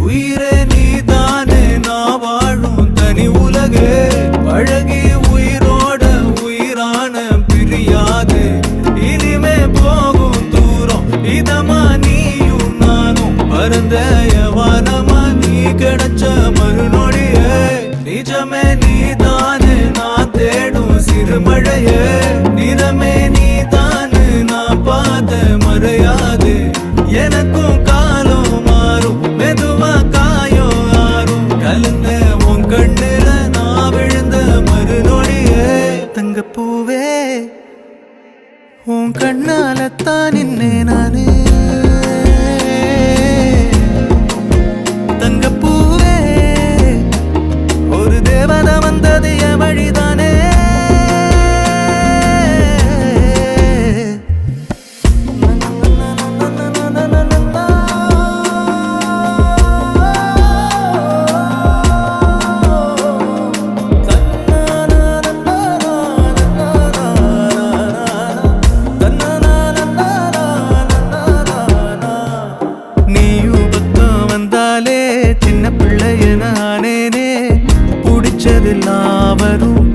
உயிரே நீதானே நான் வாழும் தனி உலகே பழகி உயிரோட உயிரான பிரியாது இனிமே போகும் தூரம் இதமா நீயும் நானும் பரந்த யவானமா நீ கிடைச்ச மறுநொடியே நிஜமே நீதானே நான் தேடும் சிறுமழையே நிறமே நீதானே நான் பார்த்த மறையாது எனக்கும் காலம் மாறும் மெதுவா காயம் ஆறும் கலந்த உன் கண்ணுல நான் விழுந்த மறுநொடியே தங்கப்பூவே உன் கண்ணாலத்தான் நின்னே நானே தங்கப்பூவே ஒரு தேவதை வந்தது என் வழிதானே சின்ன பிள்ளைய நானேனே பிடிச்சதெல்லாம் வரும்